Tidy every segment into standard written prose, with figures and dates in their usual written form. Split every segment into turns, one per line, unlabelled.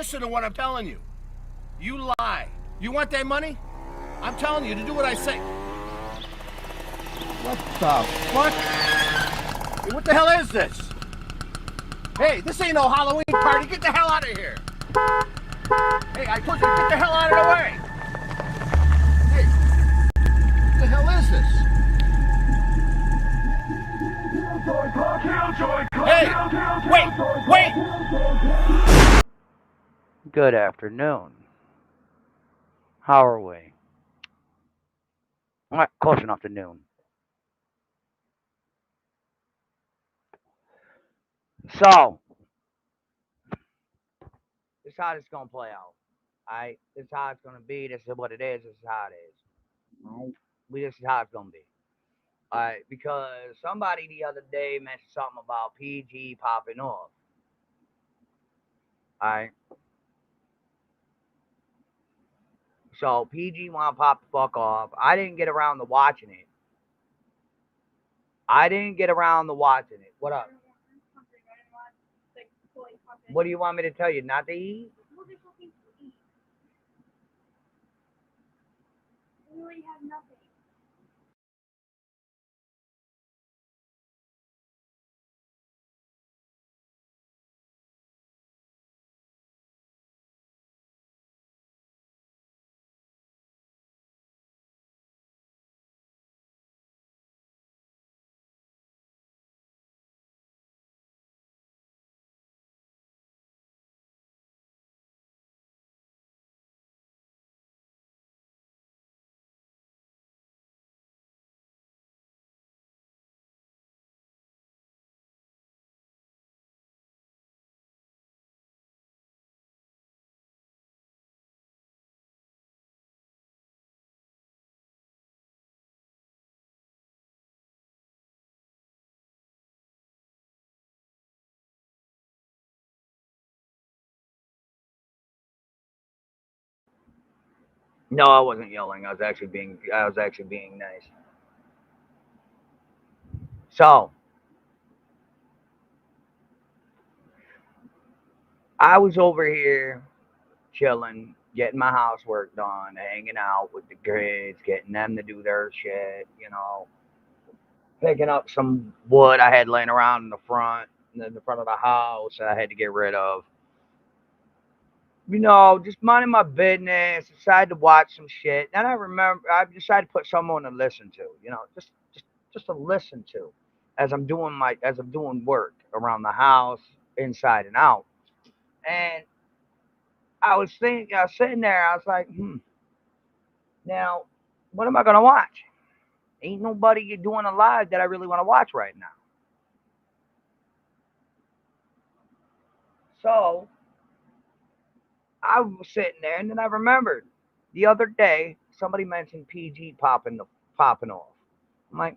listen to what I'm telling you. You lie. You want that money? I'm telling you to do what I say. What the fuck? Hey, what the hell is this? Hey, this ain't no Halloween party. Get the hell out of here. Hey, I told you to get the hell out of the way. Hey, what the hell is this? Hey, wait.
Good afternoon. How are we? Close enough to noon. So, this is how it's going to play out. Alright? This is how it's going to be. This is what it is. This is how it is. Alright? This is how it's going to be. Alright? Because somebody the other day mentioned something about PG popping off. Alright? So, PG want to pop the fuck off. I didn't get around to watching it. What up? What do you want me to tell you? Not to eat?
We already have nothing.
No, I wasn't yelling. I was actually being nice. So, I was over here chilling, getting my housework done, hanging out with the kids, getting them to do their shit, picking up some wood I had laying around in the front of the house that I had to get rid of. Just minding my business, decided to watch some shit. Then I decided to put someone to listen to, just to listen to as I'm doing work around the house, inside and out. And I was sitting there, I was like, now, what am I gonna watch? Ain't nobody doing a live that I really want to watch right now. So I was sitting there, and then I remembered the other day somebody mentioned PG popping off. I'm like,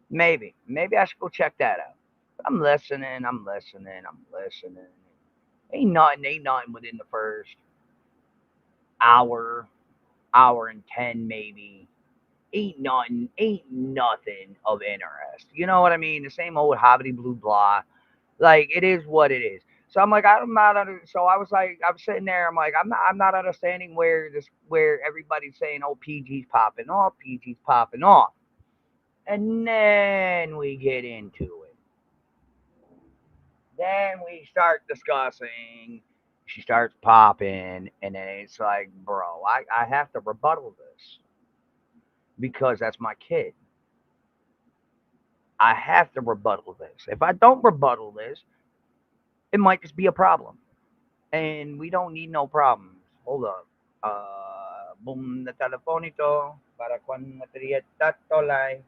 maybe I should go check that out. I'm listening. Ain't nothing within the first hour, hour and 10 maybe. Ain't nothing of interest. You know what I mean? The same old hobbity blue blah. Like it is what it is. So I'm like, I'm not under. So I was like, I'm sitting there. I'm like, I'm not understanding where everybody's saying, oh, PG's popping off, PG's popping off, and then we get into it. Then we start discussing. She starts popping, and then it's like, bro, I have to rebuttal this because that's my kid. I have to rebuttal this. If I don't rebuttal this, it might just be a problem. And we don't need no problems. Hold up. Boom na telefonito para kung materiet tatolay.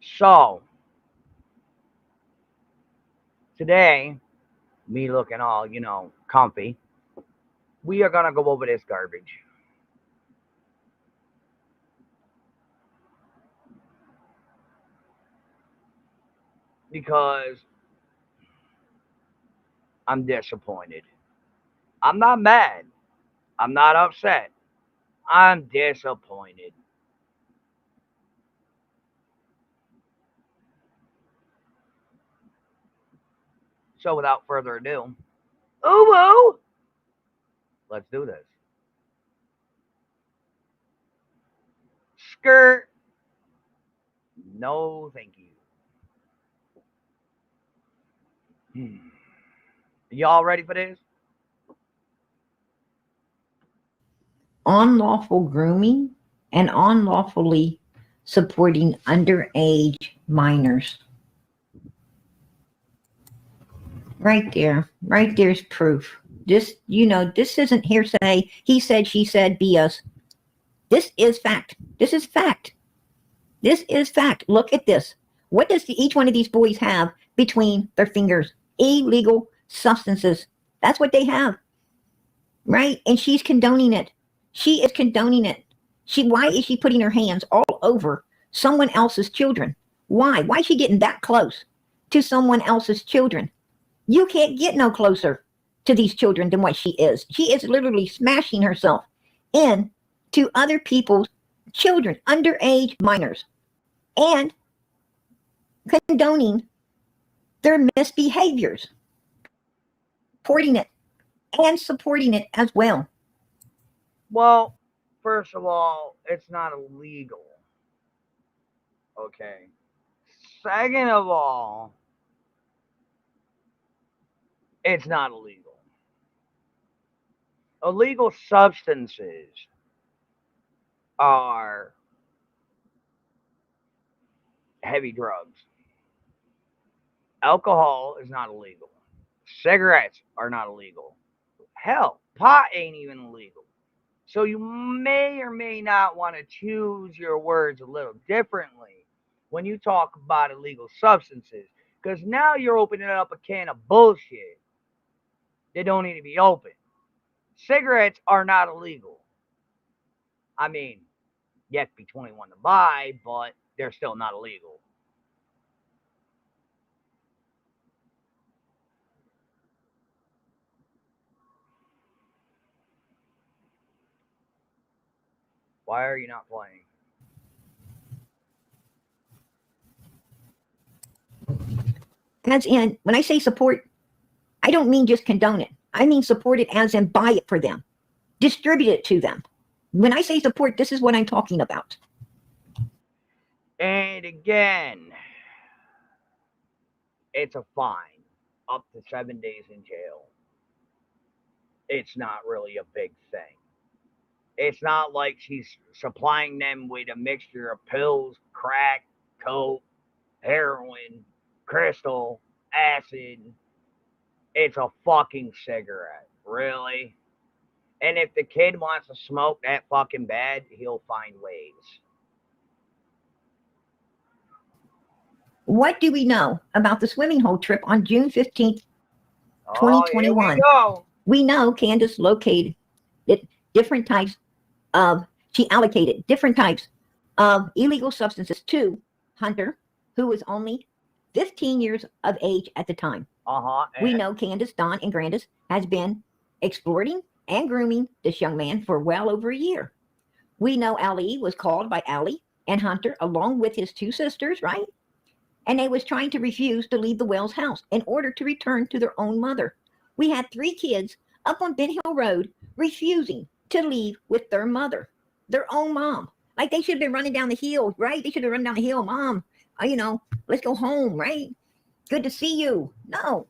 So, today, me looking all, comfy, we are going to go over this garbage. Because I'm disappointed. I'm not mad. I'm not upset. I'm disappointed. So without further ado, ooh, let's do this. Skirt. No, thank you. Y'all ready for this?
Unlawful grooming and unlawfully supporting underage minors. Right there's proof. This isn't hearsay. He said, she said, BS. This is fact. This is fact. This is fact. Look at this. What does each one of these boys have between their fingers? Illegal substances. That's what they have. Right? And she's condoning it. She is condoning it. Why is she putting her hands all over someone else's children? Why? Why is she getting that close to someone else's children? You can't get no closer to these children than what she is. She is literally smashing herself in to other people's children, underage minors, and condoning their misbehaviors, supporting it as well.
Well, first of all, it's not illegal. Okay. Second of all, it's not illegal. Illegal substances are heavy drugs. Alcohol is not illegal. Cigarettes are not illegal. Hell, pot ain't even illegal. So you may or may not want to choose your words a little differently when you talk about illegal substances, because now you're opening up a can of bullshit that don't need to be open. Cigarettes are not illegal. I mean, you have to be 21 to buy, but they're still not illegal. Why are you not playing?
As in, when I say support, I don't mean just condone it. I mean support it as in buy it for them, distribute it to them. When I say support, this is what I'm talking about.
And again, it's a fine up to 7 days in jail. It's not really a big thing. It's not like she's supplying them with a mixture of pills, crack, coke, heroin, crystal, acid. It's a fucking cigarette. Really? And if the kid wants to smoke that fucking bad, he'll find ways.
What do we know about the swimming hole trip on June 15th, 2021?
Oh,
We know Candace located different types she allocated different types of illegal substances to Hunter, who was only 15 years of age at the time. We know Candace, Don, and Grandis has been exploiting and grooming this young man for well over a year. We know Ali was called by Ali and Hunter along with his two sisters, right? And they was trying to refuse to leave the Wells house in order to return to their own mother. We had 3 kids up on Ben Hill Road refusing to leave with their mother, their own mom. Like they should have been running down the hill, right? They should have run down the hill, Mom, let's go home, right? Good to see you. No.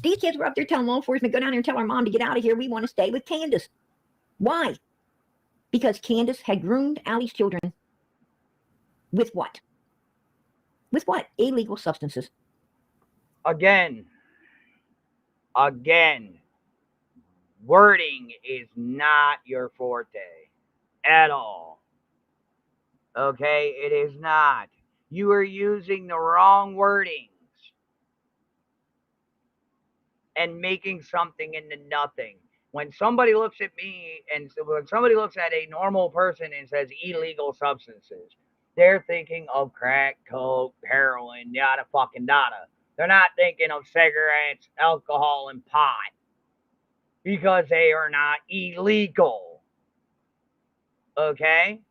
These kids were up there telling law enforcement, go down there and tell our mom to get out of here. We want to stay with Candace. Why? Because Candace had groomed Allie's children with what? With what? Illegal substances.
Again, wording is not your forte at all. Okay, it is not. You are using the wrong wordings and making something into nothing. When somebody looks at me and when somebody looks at a normal person and says illegal substances, they're thinking of crack, coke, heroin, yada fucking yada. They're not thinking of cigarettes, alcohol, and pot because they are not illegal. Okay?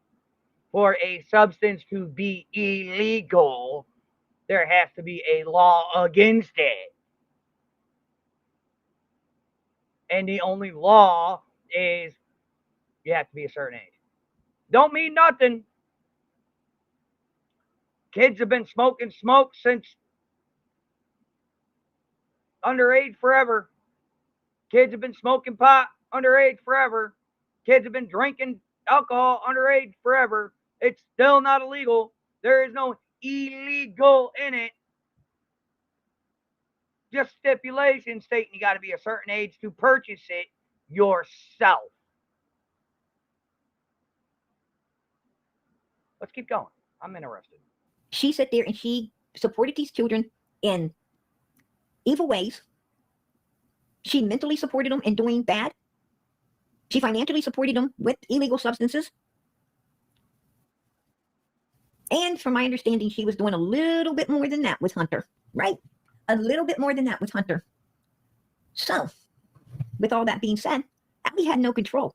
For a substance to be illegal, there has to be a law against it. And the only law is you have to be a certain age. Don't mean nothing. Kids have been smoking smoke since underage forever. Kids have been smoking pot underage forever. Kids have been drinking alcohol underage forever. It's still not illegal. There is no illegal in it. Just stipulation stating you got to be a certain age to purchase it yourself. Let's keep going. I'm interested.
She sat there and she supported these children in evil ways. She mentally supported them in doing bad. She financially supported them with illegal substances. And from my understanding, she was doing a little bit more than that with Hunter, right? A little bit more than that with Hunter. So, with all that being said, Allie had no control.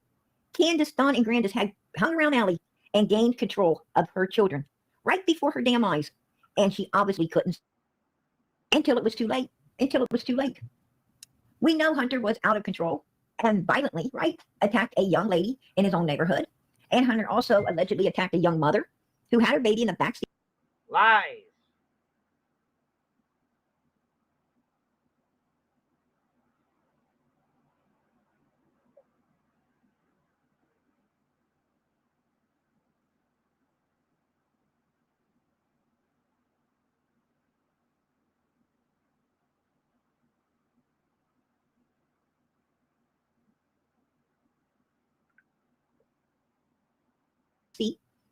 Candace, Dawn, and Grandis had hung around Allie and gained control of her children right before her damn eyes. And she obviously couldn't until it was too late. Until it was too late. We know Hunter was out of control and violently, right, attacked a young lady in his own neighborhood. And Hunter also allegedly attacked a young mother who had her baby in the backseat.
Lies.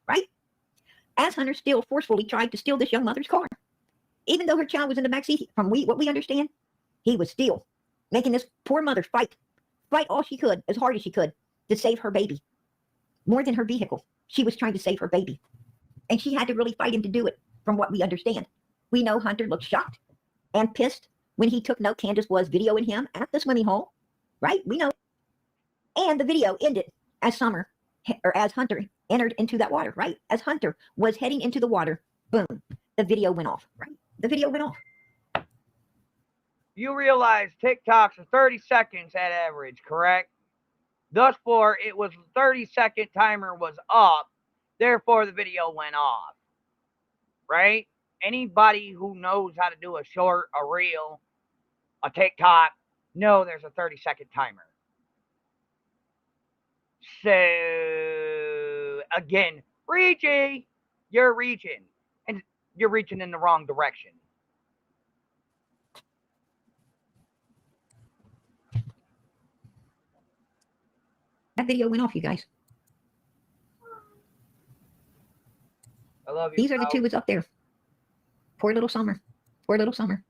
Right? As Hunter still forcefully tried to steal this young mother's car. Even though her child was in the backseat, from what we understand, he was still making this poor mother fight all she could, as hard as she could, to save her baby. More than her vehicle. She was trying to save her baby. And she had to really fight him to do it, from what we understand. We know Hunter looked shocked and pissed when he took note Candace was videoing him at the swimming hole. Right? We know. And the video ended as as Hunter entered into that water, right? As Hunter was heading into the water, boom, the video went off, right? The video went off.
You realize TikToks are 30 seconds at average, correct? Thus far, it was 30-second timer was up. Therefore, the video went off. Right? Anybody who knows how to do a short, a reel, a TikTok, know there's a 30-second timer. So, again, you're reaching. And you're reaching in the wrong direction.
That video went off, you guys.
I love you.
These are the two that's up there. Poor little Summer. Poor little Summer.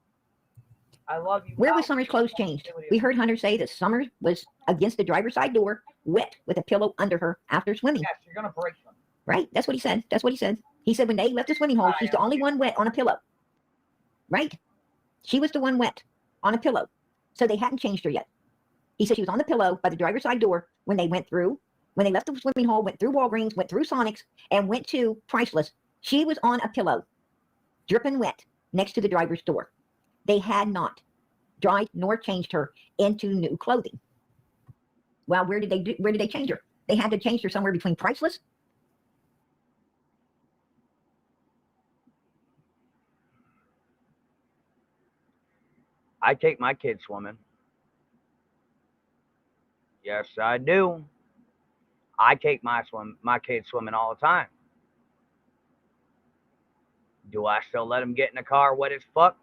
I love you.
Where was Summer's clothes changed? We heard Hunter say that Summer was against the driver's side door, wet with a pillow under her after swimming.
Yes, you're going to break them.
Right? That's what he said. That's what he said. He said when they left the swimming hole, she's the only one wet on a pillow. Right? She was the one wet on a pillow. So they hadn't changed her yet. He said she was on the pillow by the driver's side door when they left the swimming hole, went through Walgreens, went through Sonic's, and went to Priceless. She was on a pillow, dripping wet, next to the driver's door. They had not dried nor changed her into new clothing. Well, where did they change her? They had to change her somewhere between Priceless.
I take my kids swimming. Yes, I do. I take my kids swimming all the time. Do I still let them get in the car wet as fuck?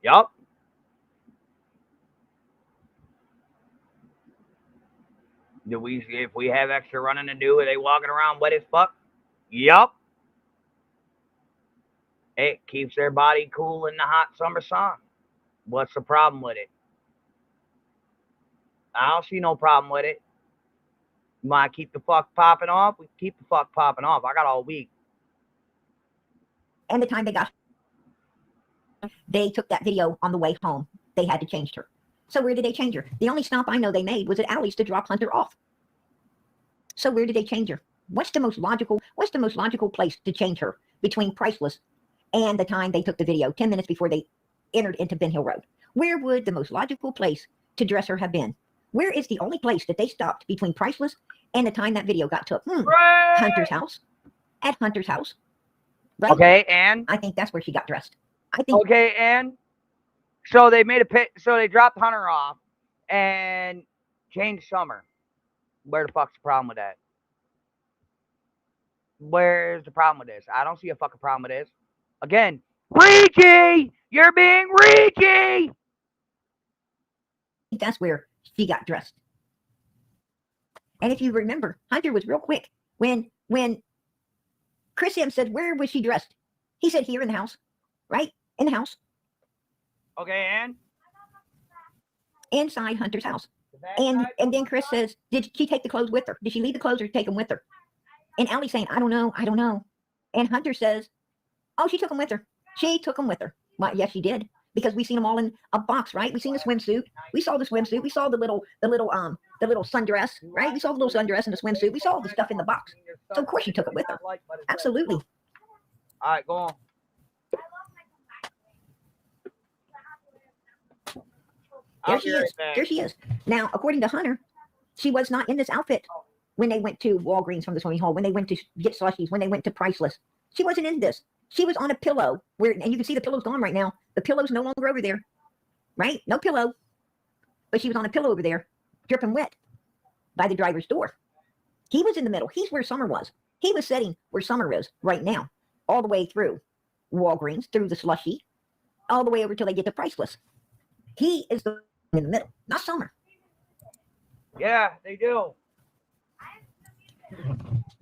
Yup. If we have extra running to do, are they walking around wet as fuck? Yup. It keeps their body cool in the hot summer sun. What's the problem with it? I don't see no problem with it. You want to keep the fuck popping off? We keep the fuck popping off. I got all week.
And the time they got they took that video on the way home. They had to change her. So where did they change her? The only stop I know they made was at Allie's to drop Hunter off. So where did they change her? What's the most logical place to change her between Priceless and the time they took the video, 10 minutes before they entered into Ben Hill Road? Where would the most logical place to dress her have been? Where is the only place that they stopped between Priceless and the time that video got took?
Right.
Hunter's house. At Hunter's house. Right?
Okay, and
I think that's where she got dressed. I think.
okay, and so they made a pit. So they dropped Hunter off and changed Summer. Where the fuck's the problem with that? Where's the problem with this? I don't see a fucking problem with this. Again, Reeky! You're being Reeky!
That's where she got dressed. And if you remember, Hunter was real quick when Chris M said, where was she dressed? He said, here in the house, right? In the house.
Okay, and?
Inside Hunter's house. And then Chris says, did she take the clothes with her? Did she leave the clothes or take them with her? And Allie's saying, I don't know. And Hunter says, oh, she took them with her. She took them with her. Well, yes, she did. Because we seen them all in a box, right? We seen the swimsuit. We saw the swimsuit. We saw the little sundress, right? We saw the little sundress and the swimsuit. We saw all the stuff in the box. So of course she took it with her. Absolutely.
All right, go on.
There she is. There she is. Now, according to Hunter, she was not in this outfit when they went to Walgreens from the swimming hole, when they went to get slushies, when they went to Priceless. She wasn't in this. She was on a pillow where, and you can see the pillow's gone right now. The pillow's no longer over there, right? No pillow. But she was on a pillow over there, dripping wet by the driver's door. He was in the middle. He's where Summer was. He was sitting where Summer is right now, all the way through Walgreens, through the slushie, all the way over till they get to Priceless. He is the in the middle, not Summer.
Yeah, they do.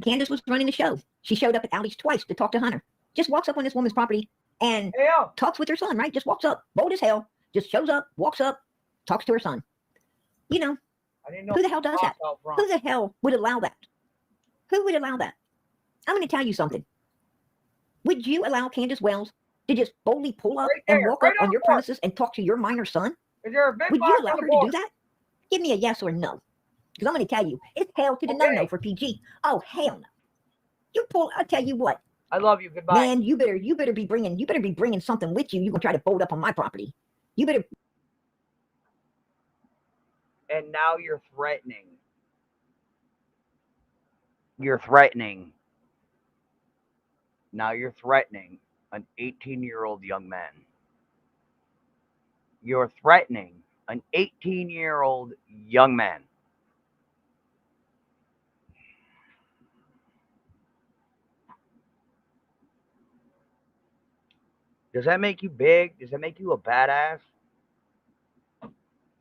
Candace was running the show. She showed up at Allie's twice to talk to Hunter. Just walks up on this woman's property and talks with her son, right? Just walks up, bold as hell, just shows up, walks up, talks to her son. You know, who the hell does that? Who the hell would allow that? Who would allow that? I'm going to tell you something. Would you allow Candace Wells to just boldly pull up and walk up on your premises and talk to your minor son? Would you allow her to do that? Give me a yes or no. Because I'm going to tell you, it's hell to the no for PG. Oh, hell no. You pull, I'll tell you what.
I love you. Goodbye.
Man, you better be bringing something with you. You're going to try to bolt up on my property. You better.
And now you're threatening. You're threatening. Now you're threatening an 18-year-old young man. You're threatening an 18-year-old young man. Does that make you big? Does that make you a badass?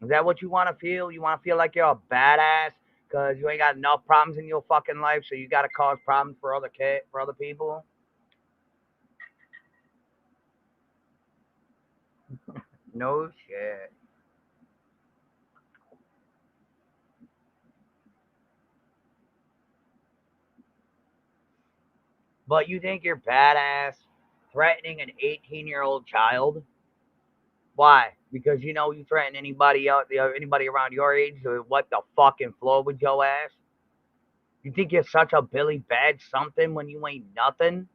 Is that what you want to feel? You want to feel like you're a badass because you ain't got enough problems in your fucking life, so you got to cause problems for other people? No shit. But you think you're badass threatening an 18-year-old child? Why? Because you know you threaten anybody around your age to what the fucking floor with your ass? You think you're such a Billy Bad something when you ain't nothing?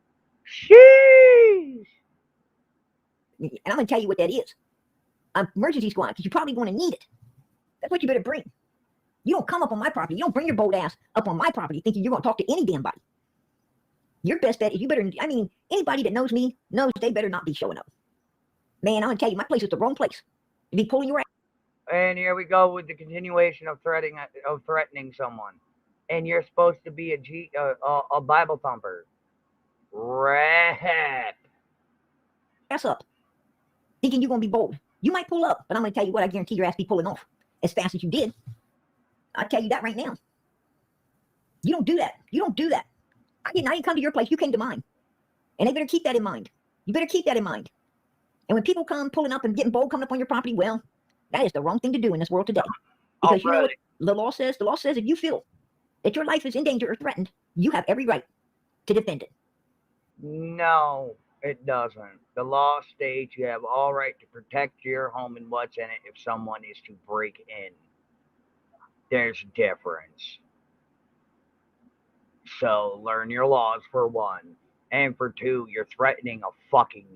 Sheesh!
And I'm going to tell you what that is. Emergency squad, because you're probably going to need it. That's what you better bring. You don't come up on my property. You don't bring your bold ass up on my property thinking you're going to talk to any damn body. Your best bet is anybody that knows me knows they better not be showing up. Man, I'm going to tell you, my place is the wrong place to be pulling your ass.
And here we go with the continuation of threatening someone. And you're supposed to be a Bible thumper. Rap.
Ass up. Thinking you're going to be bold. You might pull up, but I'm going to tell you what, I guarantee your ass be pulling off as fast as you did. I'll tell you that right now. You don't do that. You don't do that. I didn't come to your place. You came to mine. And they better keep that in mind. You better keep that in mind. And when people come pulling up and getting bold, coming up on your property, well, that is the wrong thing to do in this world today. Because you know what the law says? The law says if you feel that your life is in danger or threatened, you have every right to defend it.
No. It doesn't. The law states you have all right to protect your home and what's in it if someone is to break in. There's a difference. So learn your laws for one. And for two, you're threatening a fucking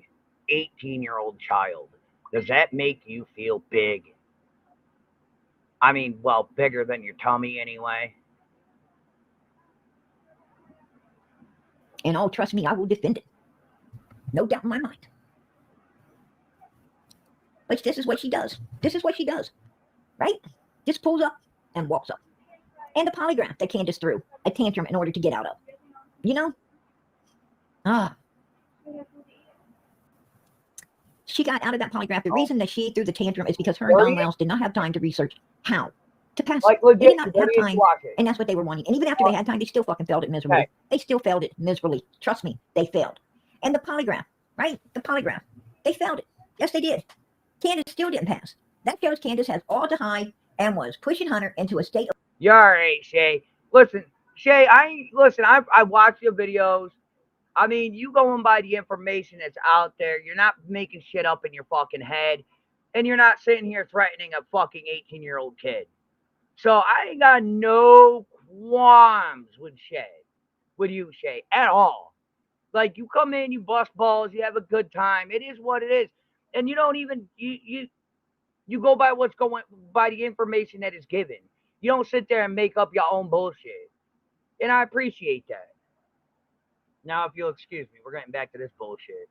18-year-old child. Does that make you feel big? I mean, well, bigger than your tummy anyway.
And oh, trust me, I will defend it. No doubt in my mind. But this is what she does. This is what she does. Right? Just pulls up and walks up. And the polygraph that Candace threw a tantrum in order to get out of. You know? She got out of that polygraph. The reason that she threw the tantrum is because her and Don Rouse did not have time to research how to pass.
Like,
They
legit,
did not have time, and that's what they were wanting. And even after they had time, they still fucking failed it miserably.
Okay.
They still failed it miserably. Trust me, they failed. And the polygraph, right? The polygraph, they failed it. Yes, they did. Candace still didn't pass. That shows Candace has all to hide and was pushing Hunter into a state of.
You're all right, Shay. Listen, Shay, I watch your videos. I mean, you going by the information that's out there. You're not making shit up in your fucking head. And you're not sitting here threatening a fucking 18-year-old kid. So I ain't got no qualms with you, Shay, at all. Like, you come in, you bust balls, you have a good time. It is what it is. And you don't even, you go by what's going, by the information that is given. You don't sit there and make up your own bullshit. And I appreciate that. Now, if you'll excuse me, we're getting back to this bullshit.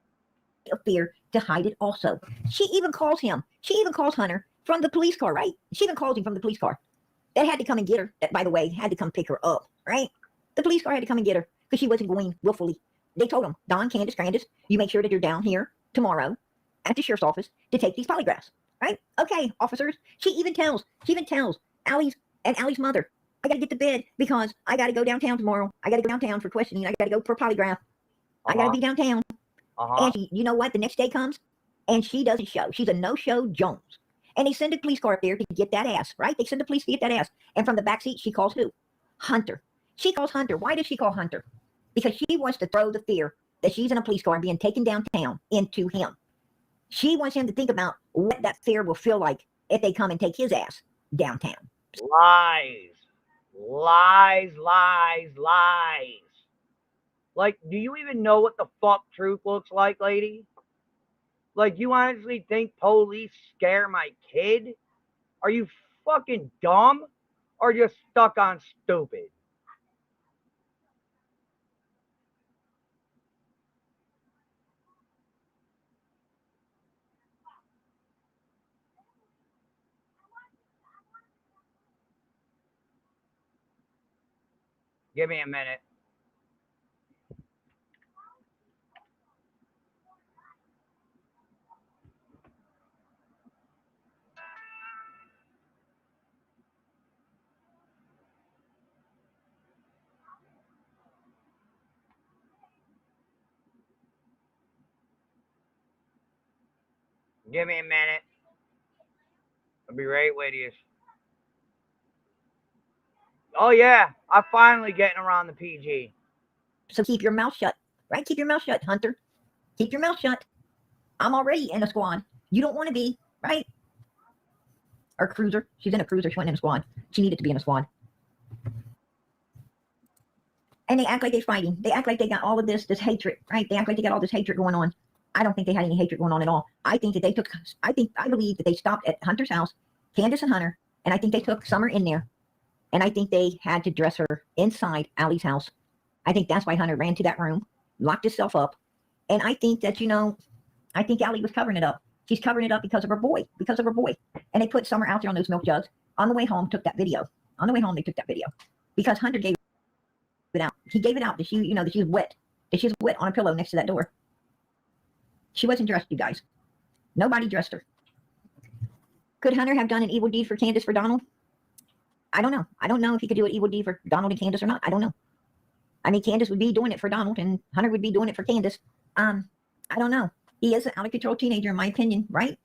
Of fear to hide it also. She even calls him. She even calls Hunter from the police car, right? She even calls him from the police car. That had to come and get her. That, by the way, had to come pick her up, right? The police car had to come and get her because she wasn't going willfully. They told him, Don, Candace, you make sure that you're down here tomorrow at the sheriff's office to take these polygraphs, right? Okay, officers. She even tells Allie's mother, I gotta get to bed because I gotta go downtown tomorrow. I gotta go downtown for questioning. I gotta go for polygraph. I gotta be downtown. And she, you know what? The next day comes and she doesn't show. She's a no-show Jones. And they send a police car up there to get that ass, right? They send the police to get that ass. And from the backseat, she calls who? Hunter. She calls Hunter. Why does she call Hunter? Because she wants to throw the fear that she's in a police car and being taken downtown into him. She wants him to think about what that fear will feel like if they come and take his ass downtown.
Lies. Lies, lies, lies. Like, do you even know what the fuck truth looks like, lady? Like, you honestly think police scare my kid? Are you fucking dumb? Or just stuck on stupid? Give me a minute. Give me a minute. I'll be right with you. Oh, yeah. I'm finally getting around the PG.
So keep your mouth shut, right? Keep your mouth shut, Hunter. Keep your mouth shut. I'm already in a squad. You don't want to be, right? Or cruiser. She's in a cruiser. She went in a squad. She needed to be in a squad. And they act like they're fighting. They act like they got all of this hatred, right? They act like they got all this hatred going on. I don't think they had any hatred going on at all. I believe that they stopped at Hunter's house, Candace and Hunter, and I think they took Summer in there. And I think they had to dress her inside Allie's house. I think that's why Hunter ran to that room, locked himself up. And I think that, I think Allie was covering it up. She's covering it up because of her boy. And they put Summer out there on those milk jugs. On the way home, took that video. On the way home, they took that video. Because Hunter gave it out. He gave it out that she was wet. That she was wet on a pillow next to that door. She wasn't dressed, you guys. Nobody dressed her. Could Hunter have done an evil deed for Candace for Donald? I don't know. I don't know if he could do an evil deed for Donald and Candace or not. I don't know. I mean, Candace would be doing it for Donald and Hunter would be doing it for Candace. I don't know. He is an out of control teenager, in my opinion, right?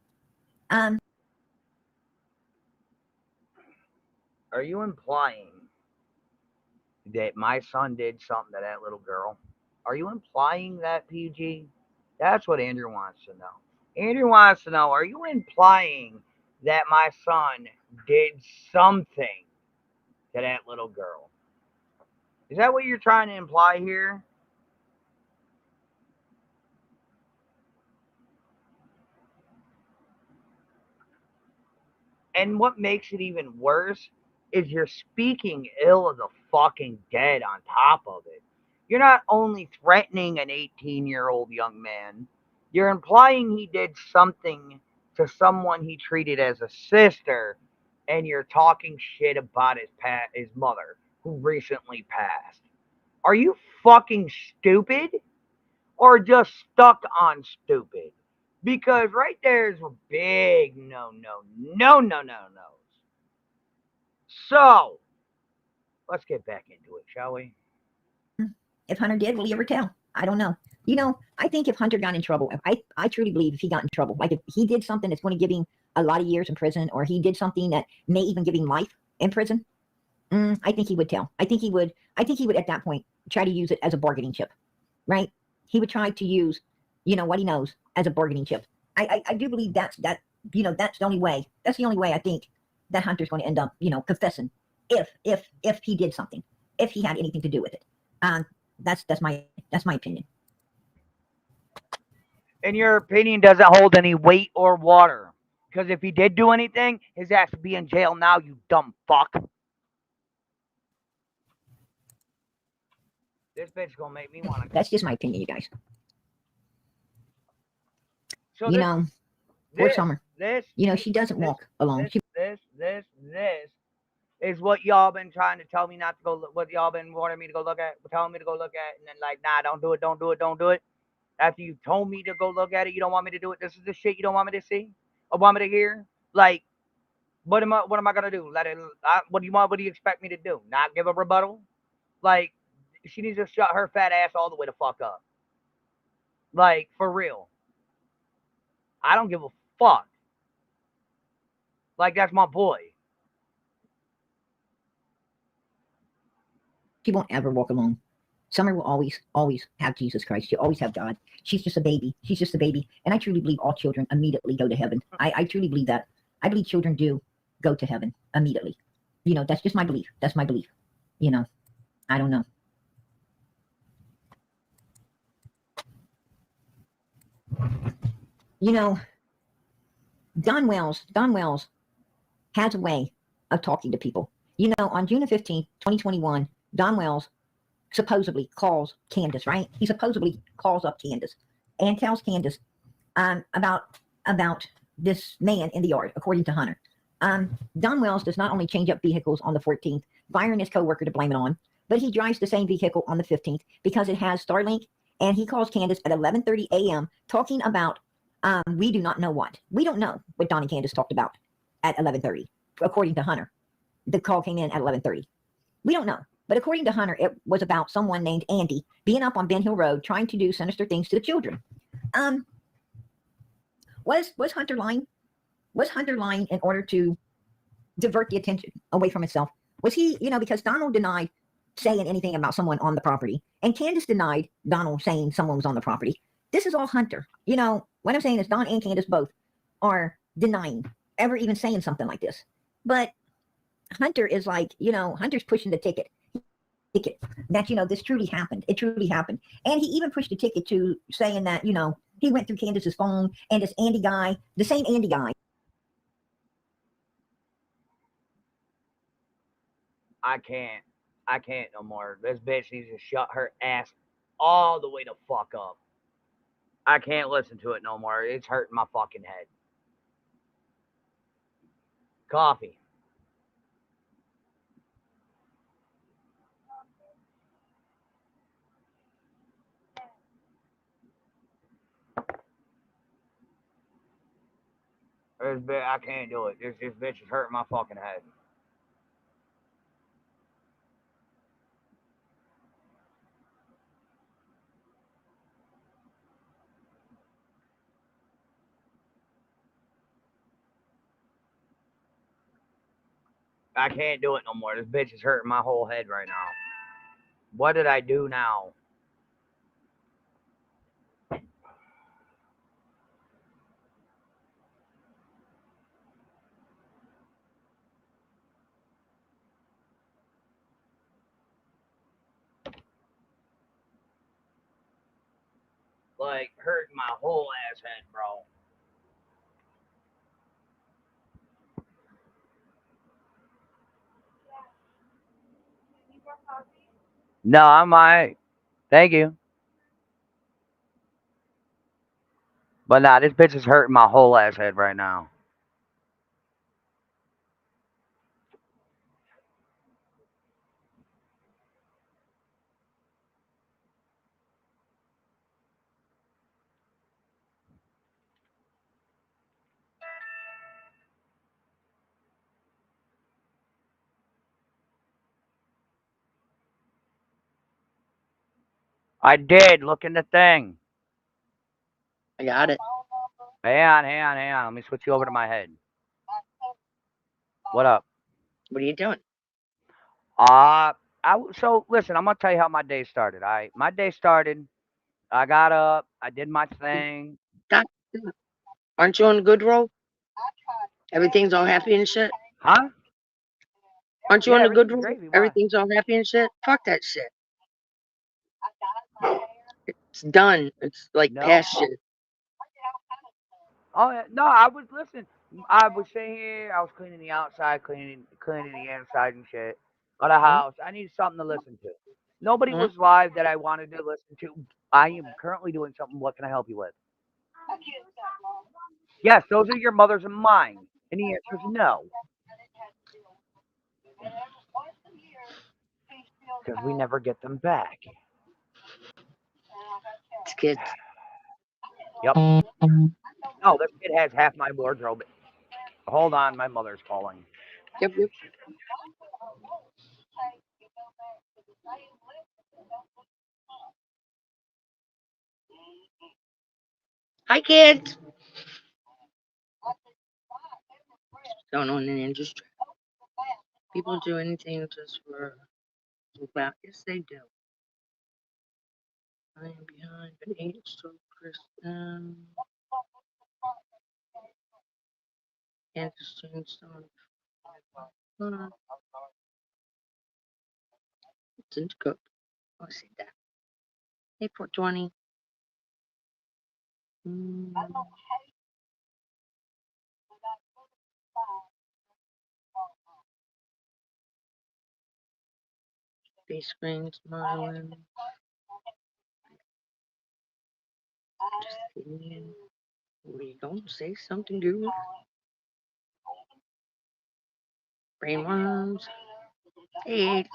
Are you implying that my son did something to that little girl? Are you implying that, PG? That's what Andrew wants to know. Andrew wants to know, are you implying that my son did something to that little girl? Is that what you're trying to imply here? And what makes it even worse is you're speaking ill of the fucking dead on top of it. You're not only threatening an 18-year-old young man, you're implying he did something to someone he treated as a sister, and you're talking shit about his mother, who recently passed. Are you fucking stupid? Or just stuck on stupid? Because right there's a big no. So, let's get back into it, shall we?
If Hunter did, will he ever tell? I don't know. I think if Hunter got in trouble, I truly believe if he got in trouble, like if he did something that's going to give him a lot of years in prison, or he did something that may even give him life in prison, I think he would tell. I think he would at that point try to use it as a bargaining chip, right? He would try to use, what he knows as a bargaining chip. I do believe that's the only way. That's the only way I think that Hunter's going to end up, confessing if he did something, if he had anything to do with it. That's my opinion.
And your opinion doesn't hold any weight or water. Because if he did do anything, his ass would be in jail now, you dumb fuck. This bitch gonna make me want to.
That's just my opinion, you guys.
So
poor Summer.
This,
she doesn't walk alone.
This is what y'all been trying to tell me not to go look, what y'all been wanting me to go look at, telling me to go look at, and then like, nah, don't do it. After you told me to go look at it, you don't want me to do it. This is the shit you don't want me to see or want me to hear. Like, what am I gonna do? What do you expect me to do? Not give a rebuttal? Like, she needs to shut her fat ass all the way the fuck up. Like, for real. I don't give a fuck. Like, that's my boy.
She won't ever walk alone. Summer will always have Jesus Christ. She'll always have God. She's just a baby. And I truly believe all children immediately go to heaven. I truly believe that. I believe children do go to heaven immediately. That's just my belief. That's my belief. I don't know. Don Wells has a way of talking to people. On June 15th, 2021, Don Wells supposedly calls Candace, right? He supposedly calls up Candace and tells Candace about this man in the yard, according to Hunter. Don Wells does not only change up vehicles on the 14th, firing his co-worker to blame it on, but he drives the same vehicle on the 15th because it has Starlink, and he calls Candace at 11:30 a.m. talking about we do not know what. We don't know what Don and Candace talked about at 11:30, according to Hunter. The call came in at 11:30. We don't know. But according to Hunter, it was about someone named Andy being up on Ben Hill Road trying to do sinister things to the children. Was Hunter lying? Was Hunter lying in order to divert the attention away from itself? Was he, because Donald denied saying anything about someone on the property, and Candace denied Donald saying someone was on the property. This is all Hunter. What I'm saying is Don and Candace both are denying ever even saying something like this. But Hunter is like, Hunter's pushing the ticket that, this truly happened. It truly happened. And he even pushed the ticket to saying that, he went through Candace's phone and this Andy guy, the same Andy guy.
I can't no more. This bitch needs to shut her ass all the way the fuck up. I can't listen to it no more. It's hurting my fucking head. Coffee. I can't do it. This bitch is hurting my fucking head. I can't do it no more. This bitch is hurting my whole head right now. What did I do now? like hurting my whole ass head, bro.
Need more coffee?
No, I'm alright. Thank you. But nah, this bitch is hurting my whole ass head right now. I did. Look in the thing.
I got it.
Hang on. Let me switch you over to my head. What up?
What are you doing?
So listen, I'm gonna tell you how my day started. My day started. I got up. I did my thing.
That, aren't you on the good roll? Everything's all happy and shit.
Huh?
Aren't you
Yeah,
on the good
everything's
roll?
gravy. Why?
Everything's all happy and shit. Fuck that shit. It's done. It's like
No.
past shit.
Oh yeah. No, I was listen. I was sitting here. I was cleaning the outside, cleaning the inside and shit of the house. I needed something to listen to. Nobody
Mhm.
was live that I wanted to listen to. I am currently doing something. What can I help you with? Yes, those are your mother's and mine. And the answer is no. Because we never get them back.
It's kids.
Yep. Oh, this kid has half my wardrobe. Hold on, my mother's calling.
Yep, yep. Hi, kids. Going on in the industry. People do anything just for about. Yes, they do. I am behind, but ain't so Kristen. And the students on. It's in the cup. I see that. Hey, 420. Base screen smiling. Just kidding. Where you going? Say something, dude. Brainworms. Hey,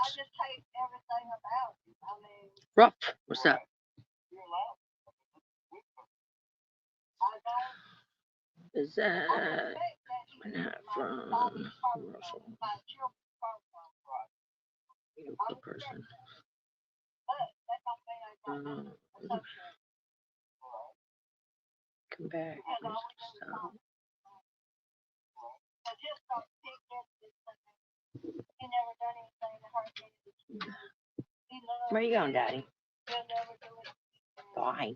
Ruff. What's up? Is that from Russell? Beautiful person. Come back. Stop. Where you going, Daddy? Why?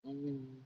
Mm.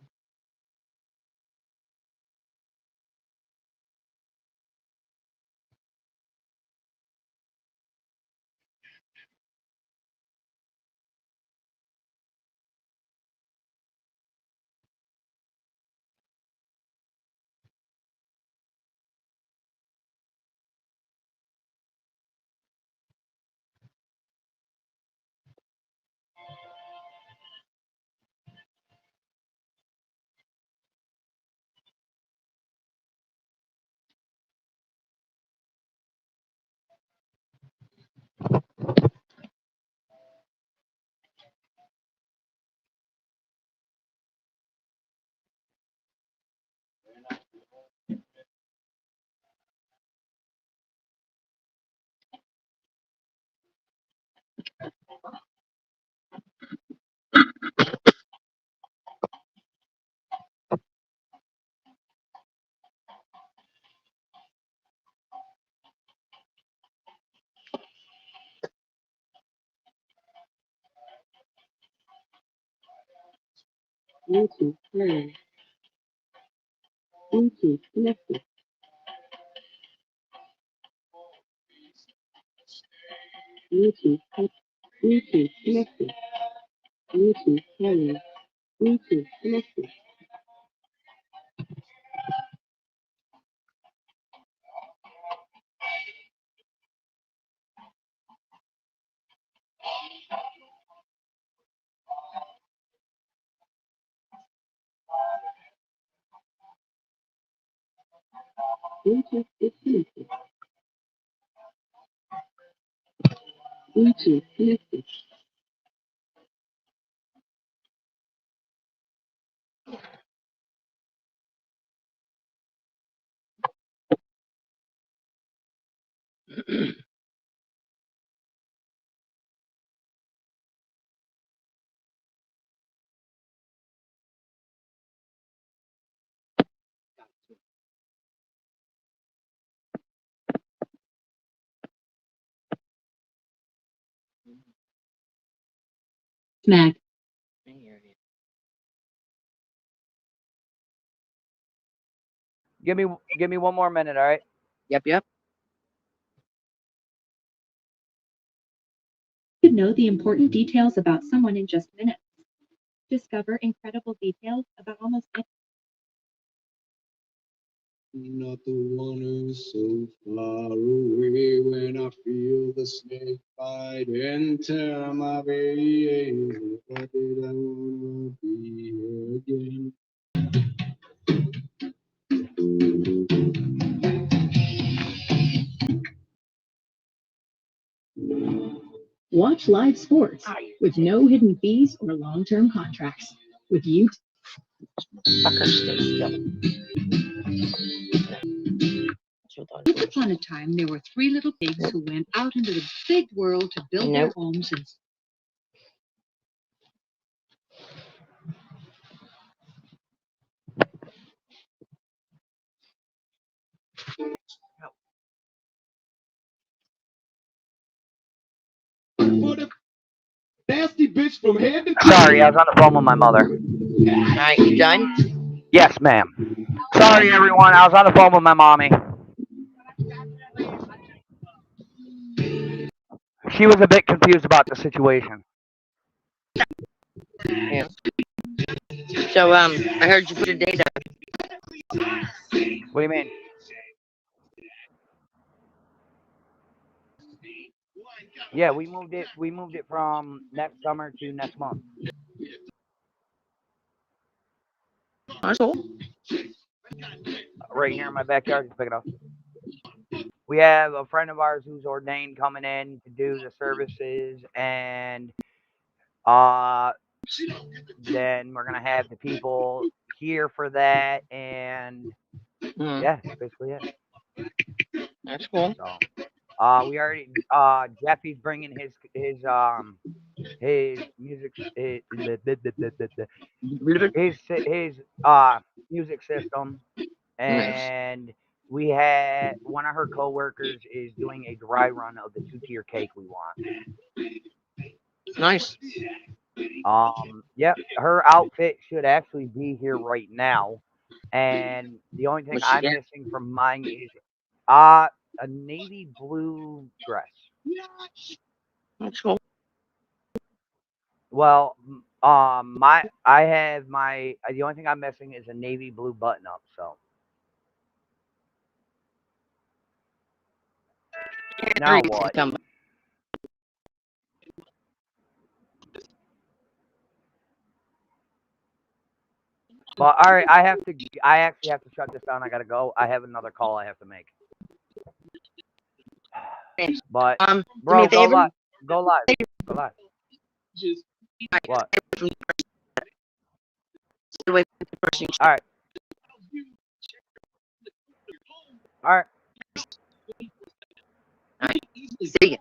Bluetooth playing. Bluetooth connected. Bluetooth cut. Bluetooth connected. Bluetooth playing. Bluetooth connected. Bluetooth disconnected. Bluetooth connected. Smack. I hear you.
Give me one more minute, all right?
Yep.
You know the important details about someone in just minutes. Discover incredible details about almost
Not the one who's so far away when I feel the snake bite enter my veins. Why did I wanna be here again?
Watch live sports with no hidden fees or long-term contracts. With you,
Fucker, stay still.
once upon a time, there were three little pigs who went out into the big world to build their
Nope.
homes and
What a nasty bitch from head to
Sorry, I was on the phone with my mother.
Alright, you done?
Yes, ma'am. Sorry, everyone. I was on the phone with my mommy. She was a bit confused about the situation.
Yeah. So, I heard you put a date up.
What do you mean? Yeah, we moved it. We moved it from next summer to next month.
That's cool.
Right here in my backyard. Just pick it up. We have a friend of ours who's ordained coming in to do the services, and then we're gonna have the people here for that, and yeah, that's basically it.
That's cool.
So, we already Jeffy's bringing his music his music system,
Nice.
and we had one of her coworkers is doing a dry run of the 2-tier cake we want.
Nice.
Yep, her outfit should actually be here right now. And the only thing
What's she
I'm
got?
missing from mine is a navy blue dress.
That's cool.
Well, I have my the only thing I'm missing is a navy blue button up. So now what?
Come
Well, all right, I actually have to shut this down. I gotta go. I have another call I have to make. But
do me
bro,
a favor.
go live. What?
Stay away from the person.
All right. All right.
All right. See ya.